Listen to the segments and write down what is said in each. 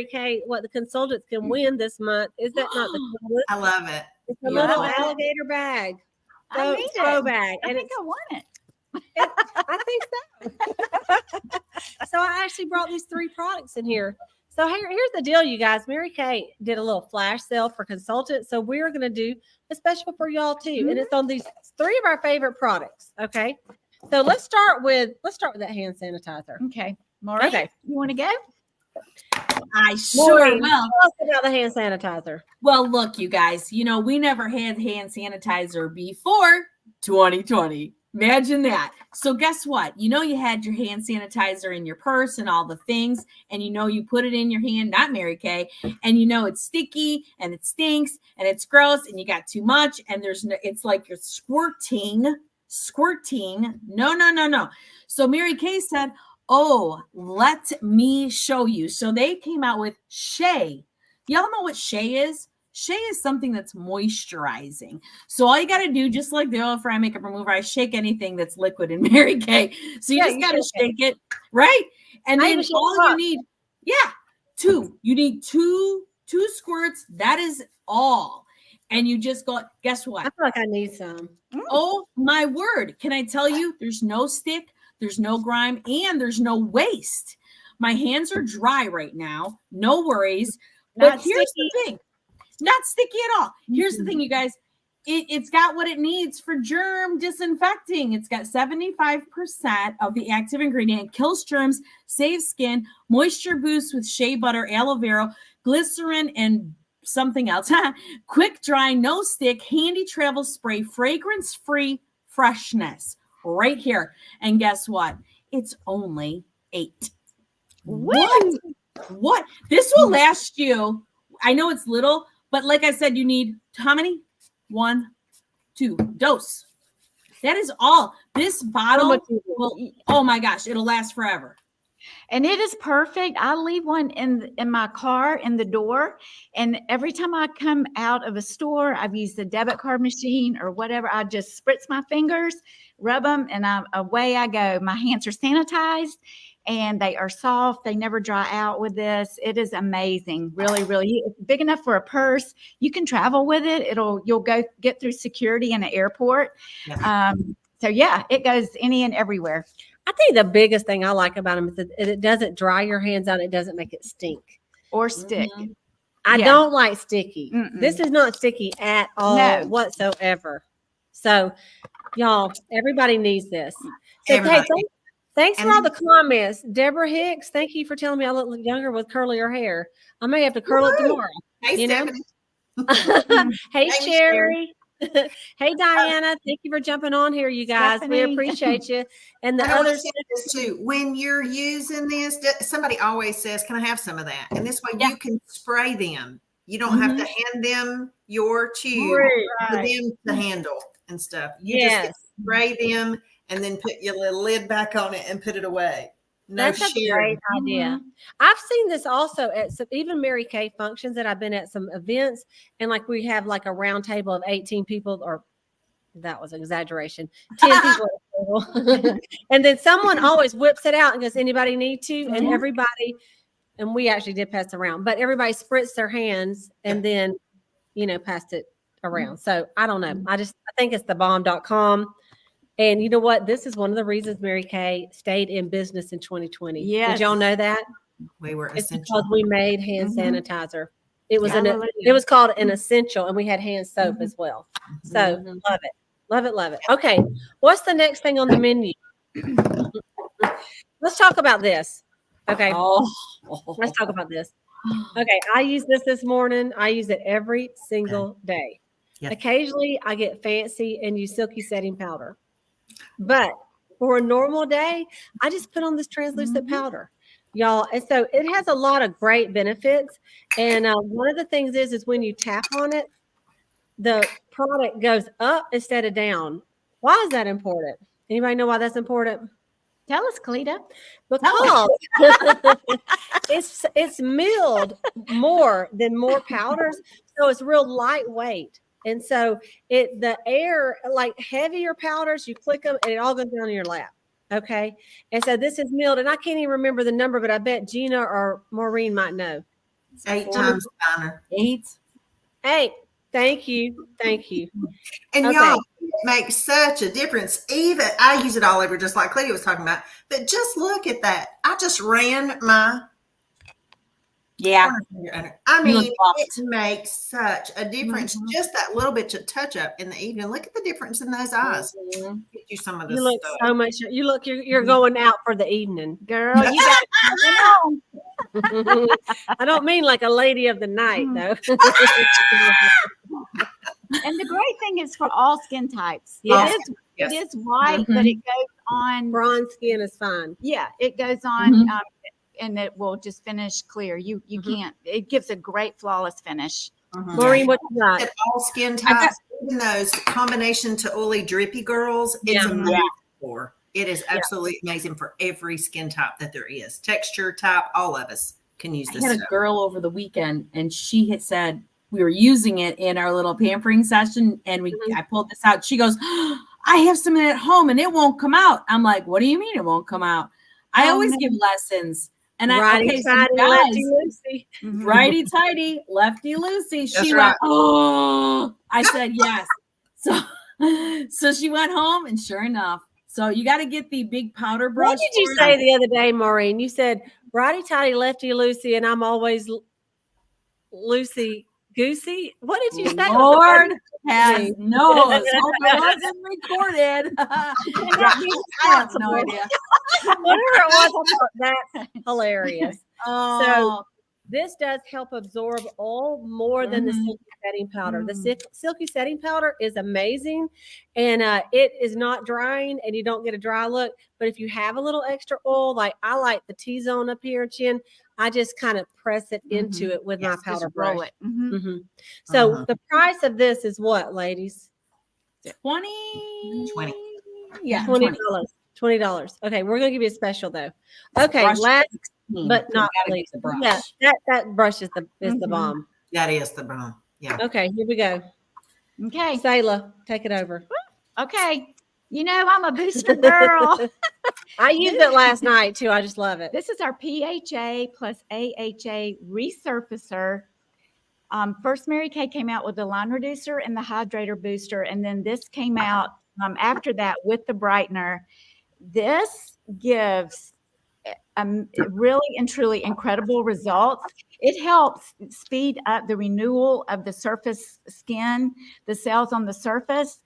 Kay, what the consultants can win this month. Is that not the coolest? I love it. It's a little alligator bag. I need throw it. bag. I And think I want it. I think so. So I actually brought these 3 products in here. So here's the deal, you guys. Mary Kay did a little flash sale for consultants. So we're going to do a special for y'all too. And it's on these 3 of our favorite products. Okay. So let's start with that hand sanitizer. Okay. Maureen, Okay. you want to go? I sure Maureen, will. tell us about the hand sanitizer. Well, look, you guys, we never had hand sanitizer before 2020. Imagine that. So guess what? You had your hand sanitizer in your purse and all the things, and you put it in your hand, not Mary Kay, and it's sticky and it stinks and it's gross and you got too much and it's like you're squirting. No. So Mary Kay said, oh, let me show you. So they came out with Shea. Y'all know what Shea is? Shea is something that's moisturizing. So all you got to do, just like the oil for eye makeup remover, I shake anything that's liquid in Mary Kay. So you just got to shake it, right? And then all you need, 2. You need two squirts. That is all. And you just go, guess what? I feel like I need some. Oh, my word. Can I tell you, there's no stick, there's no grime, and there's no waste. My hands are dry right now. No worries. But here's the thing. Not sticky at all. Here's the thing, you guys. It's got what it needs for germ disinfecting. It's got 75% of the active ingredient, kills germs, saves skin, moisture boosts with shea butter, aloe vera, glycerin, and something else. Quick dry, no stick, handy travel spray, fragrance-free freshness right here. And guess what? It's only $8. What? This will last you. I know it's little, but like I said, you need how many? 1, 2 dose. That is all. This bottle will, oh my gosh, it'll last forever. And it is perfect. I leave one in my car in the door. And every time I come out of a store, I've used the debit card machine or whatever. I just spritz my fingers, rub them, and away I go. My hands are sanitized and they are soft. They never dry out with this. It is amazing. Really, really. It's big enough for a purse. You can travel with it. You'll go get through security in an airport. Yeah. So yeah, it goes any and everywhere. I think the biggest thing I like about them is that it doesn't dry your hands out. It doesn't make it stink or stick. Mm-hmm. I don't like sticky. Mm-mm. This is not sticky at all whatsoever. So, y'all, everybody needs this. So, thanks for all the comments. Deborah Hicks, thank you for telling me I look younger with curlier hair. I may have to curl it tomorrow. Hey, Stephanie. Hey, Sherry. Hey, Diana. Thank you for jumping on here, you guys. Stephanie. We appreciate you. And the I others too. When you're using this, somebody always says, "Can I have some of that?" And this way, you can spray them. You don't have to hand them your tube for them to handle and stuff. You just spray them and then put your little lid back on it and put it away. That's a great idea. I've seen this also at even Mary Kay functions that I've been at some events, and like we have like a round table of 18 people, or that was an exaggeration, 10 people at the table. And then someone always whips it out and goes, anybody need to? And everybody, and we actually did pass around, but everybody spritzed their hands and then, passed it around. So I don't know. I think it's thebomb.com. And you know what? This is one of the reasons Mary Kay stayed in business in 2020. Yes. Did y'all know that? We were it's essential. because we made hand sanitizer. It was it was called an essential, and we had hand soap as well. So love it. Love it, love it. Okay. What's the next thing on the menu? Let's talk about this. Okay. Let's talk about this. Okay. I use this morning. I use it every single day. Yep. Occasionally I get fancy and use silky setting powder. But for a normal day, I just put on this translucent powder, y'all. And so it has a lot of great benefits. And one of the things is when you tap on it, the product goes up instead of down. Why is that important? Anybody know why that's important? Tell us, Cleta. Because it's milled more than more powders, so it's real lightweight. And so the air, like heavier powders, you click them and it all goes down in your lap. Okay. And so this is milled, and I can't even remember the number, but I bet Gina or Maureen might know. 8 times finer. 8. Hey, thank you. Thank you. And Okay. y'all, it makes such a difference. Even I use it all over, just like Clea was talking about. But just look at that. I just ran my Yeah. corner finger under. I You mean, look buffed. it makes such a difference. Just that little bit of touch up in the evening. Look at the difference in those eyes. Mhm. Get you some of this You look stuff. so much. You look. You're going out for the evening. Girl, you got I don't mean like a lady of the night, though. and the great thing is for all skin types. Yes. It is white, but it goes on. Bronze skin is fine. Yeah, it goes on, Mhm. and it will just finish clear. You can't. It gives a great flawless finish. Maureen, what you got? At all skin types, even those combination to oily drippy girls, it's Yeah. amazing for. It is absolutely amazing for every skin type that there is. Texture type, all of us can use I this had a stuff. girl over the weekend, and she had said we were using it in our little pampering session, and I pulled this out. She goes, "I have some at home, and it won't come out." I'm like, "What do you mean it won't come out?" I always give lessons, and Righty tighty, guys, lefty loosey. righty tighty, lefty loosey. She That's went, right. "Oh," I said, "Yes." So she went home, and sure enough, so you got to get the big powder brush. What did you say the other day, Maureen? You said righty tighty, lefty loosey, and I'm always loosey goosey. What did you say? Lord has knows. Hope it wasn't recorded. I have no idea. Whatever it was, I thought that's hilarious. Oh, This does help absorb oil more than the silky setting powder. The silky setting powder is amazing, and it is not drying, and you don't get a dry look. But if you have a little extra oil, like I like the T-zone up here, chin, I just kind of press it into it with my powder brush. Roll it. So the price of this is what, ladies? 20. Yeah, $20. $20. Okay, we're gonna give you a special though. Okay, Brush last 16. but You not gotta least. get the brush. Yeah, that brush is the bomb. That is the bomb. Yeah. Okay, here we go. Okay. Sayla, take it over. Okay. You know, I'm a booster girl. I used it last night too. I just love it. This is our PHA plus AHA resurfacer. First, Mary Kay came out with the line reducer and the hydrator booster, and then this came out after that with the brightener. This gives really and truly incredible results. It helps speed up the renewal of the surface skin, the cells on the surface,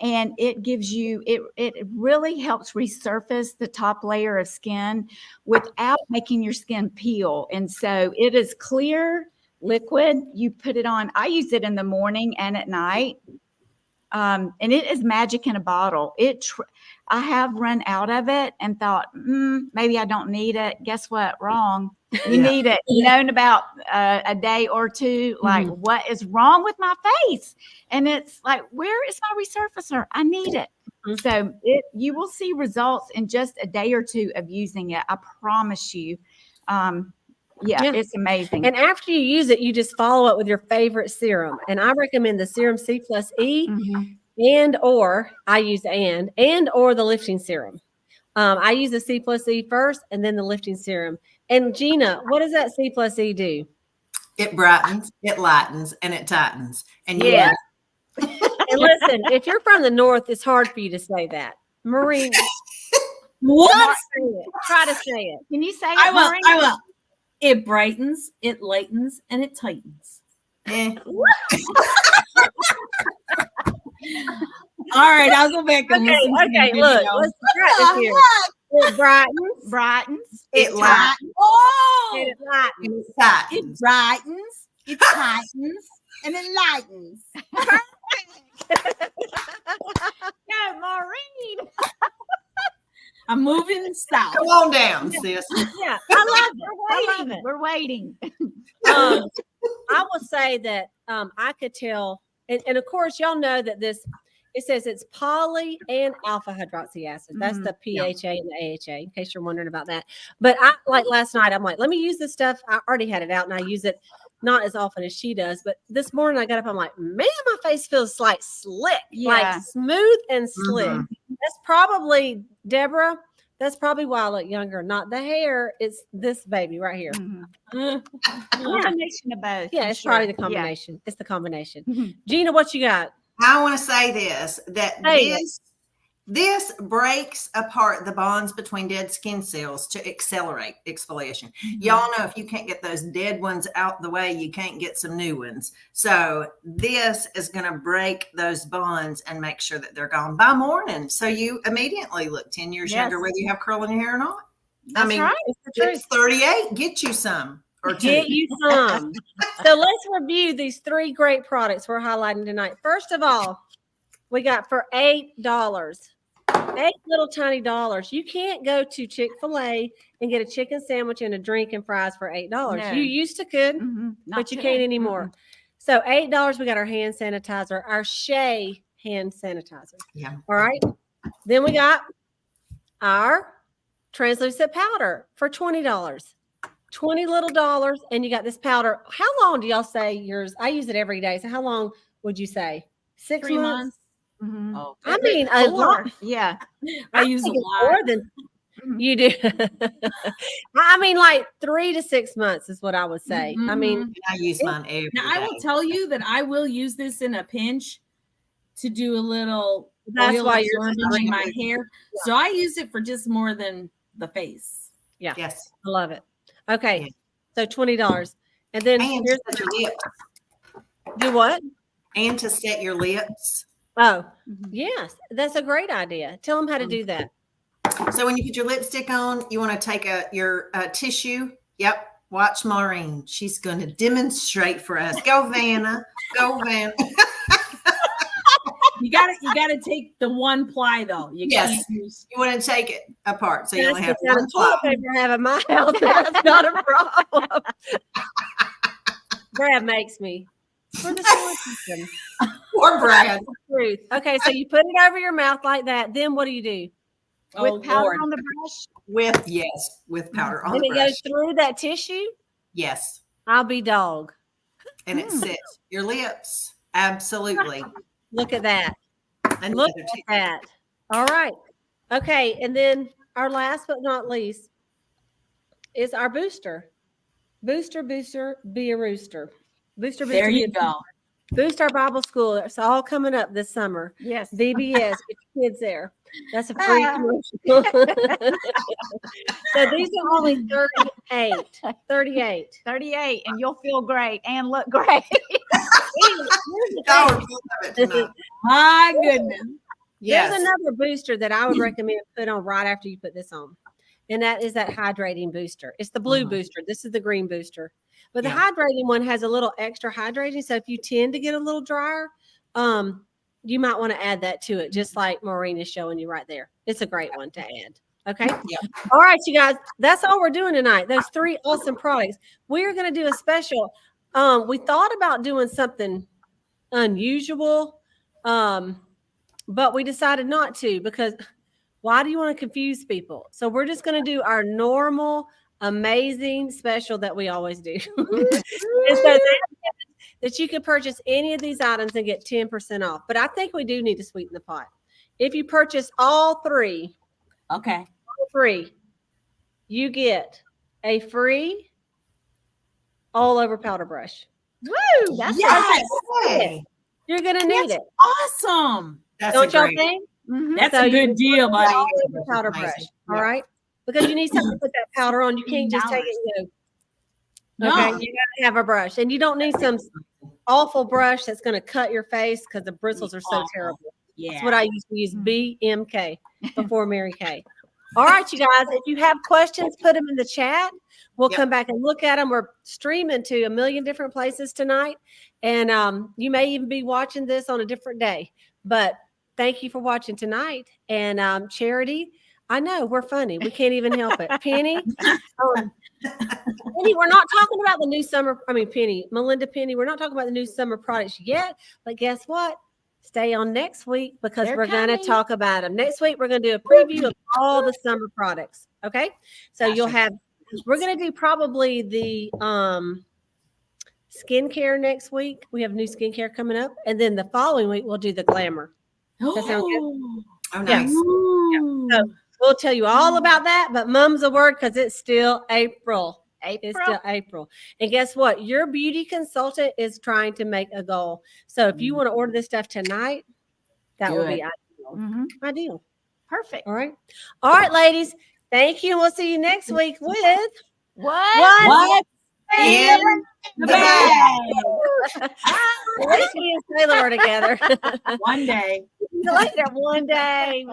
and it gives you, it really helps resurface the top layer of skin without making your skin peel. And so it is clear liquid. You put it on. I use it in the morning and at night. And it is magic in a bottle. I have run out of it and thought, maybe I don't need it. Guess what? Wrong. You need it. You know, in about a day or two, like, what is wrong with my face? And it's like, where is my resurfacer? I need it. So you will see results in just a day or two of using it. I promise you. Yeah, it's amazing. And after you use it, you just follow it with your favorite serum. And I recommend the Serum C plus E and or I use and or the lifting serum. I use the C plus E first and then the lifting serum. And Gina, what does that C plus E do? It brightens, it lightens, and it tightens. And And listen, if you're from the north, it's hard for you to say that. Maureen, what? Try to say it. Can you say it, I will. Maureen? I will. It brightens, it lightens, and it tightens. All right, I'll go back and listen to the video. Look, let's try this here. It brightens, it lightens, Oh, it lightens. it brightens, it tightens, and it lightens. No, Maureen. I'm moving south. Come on down, sis. Yeah, I love it. We're waiting. I will say that I could tell, and of course, y'all know that it says it's poly and alpha hydroxy acid. That's the PHA and the AHA, in case you're wondering about that. But I like last night, I'm like, let me use this stuff. I already had it out and I use it not as often as she does. But this morning I got up, I'm like, man, my face feels like slick, like smooth and slick. That's probably, Deborah, That's probably why I look younger. Not the hair. It's this baby right here. Combination of both. Yeah, I'm it's sure. probably the combination. It's the combination. Mhm. Gina, what you got? I want to say this, that Say it. this breaks apart the bonds between dead skin cells to accelerate exfoliation. Y'all know if you can't get those dead ones out the way, you can't get some new ones. So this is going to break those bonds and make sure that they're gone by morning. So you immediately look 10 years Yes. younger, whether you have curl in your hair or not. That's right. It's 38. Get you some or two. Get you some. So let's review these 3 great products we're highlighting tonight. First of all, we got for $8. 8 little tiny dollars. You can't go to Chick-fil-A and get a chicken sandwich and a drink and fries for $8. No. You used to could, Mhm. Not but you today. can't anymore. So $8, we got our hand sanitizer, our Shea hand sanitizer. Yeah. All right. Then we got our translucent powder for $20. 20 little dollars, and you got this powder. How long do y'all say yours? I use it every day. So how long would you say? 6 3 months? Mhm. Oh, I mean, a lot. 4. Yeah. I use a think it's lot. more than Mhm. you do. I mean, like 3 to 6 months is what I would say. I mean, Mhm. I use mine every Now I will day. tell you that I will use this in a pinch to do a little That's oil why yours is absorbing in my green. hair. So I use it for just more than the face. yeah, Yes. I love it. Okay, Yeah. so $20, and then And here's to set your lips. do what? And to set your lips. Oh, Mhm. yes, that's a great idea. Tell them how to do that. So when you put your lipstick on, you want to take your tissue. Yep. Watch Maureen. She's going to demonstrate for us. Go, Vanna. Go, Vanna. You gotta take the one ply though. You Yes. can't use You want to take it apart. So you That's only the have kind one of toilet ply. paper I have in my house. That's not a problem. Brad makes me for the sewer system. Poor Brad. Truth. Okay, so you put it over your mouth like that. Then what do you do? oh With powder Lord. on the brush. With powder on And the it brush. goes through that tissue. Yes. I'll be dog. And it sets your lips. Absolutely. Look at that. And Look the other at too. that. All right. Okay, and then our last but not least is our booster. Booster, be a rooster. Booster, There be you a go. Boost our Bible school. It's all coming up this summer. Yes. VBS, get your kids there. That's a free commercial. So these are only 38. 38. 38, and you'll feel great and look great. Oh, we love it tonight. My goodness. Yes. There's another booster that I would recommend put on right after you put this on. And that is that hydrating booster. It's the blue booster. This is the green booster. But the hydrating one has a little extra hydrating. So if you tend to get a little drier, you might want to add that to it, just like Maureen is showing you right there. It's a great one to add. Okay. Yep. All right, you guys. That's all we're doing tonight. Those 3 awesome products. We're going to do a special. We thought about doing something unusual, but we decided not to because why do you want to confuse people? So we're just going to do our normal, amazing special that we always do. And so that you can purchase any of these items and get 10% off. But I think we do need to sweeten the pot. If you purchase all 3, Okay. you get a free all over powder brush. Woo! That's Yes. Hey, You're going to need it. Awesome. that's Don't a y'all great. think? Mhm. That's So a you good can deal, put buddy. all over powder Amazing. brush. Yeah. All right. Because you need something to put that powder on. You can't just take it and go. No. Okay. You got to have a brush. And you don't need some awful brush that's going to cut your face because the bristles are so Awful. terrible. Yeah. That's what I used to use, BMK, before Mary Kay. All right, you guys, if you have questions, put them in the chat. We'll come back and look at them. We're streaming to a million different places tonight. And you may even be watching this on a different day. But thank you for watching tonight. And Charity, I know we're funny. We can't even help it. Penny, Penny, we're not talking about the new summer. I mean, Penny, Melinda Penny, we're not talking about the new summer products yet. But guess what? Stay on next week because They're we're going to coming. talk about them. Next week, we're going to do a preview of all the summer products. Okay. So you'll have, we're going to do probably the skincare next week. We have new skincare coming up. And then the following week, we'll do the glamour. That sound good? Oh, Yeah. nice. Ooh. So We'll tell you all about that, but mum's a word because it's still April. It's still April. And guess what? Your beauty consultant is trying to make a goal. So if you want to order this stuff tonight, that would be ideal. Ideal. Perfect. All right. All right, ladies. Thank you. We'll see you next week with What? In the bag. Lacey and Taylor are together. One day. See you later. One day.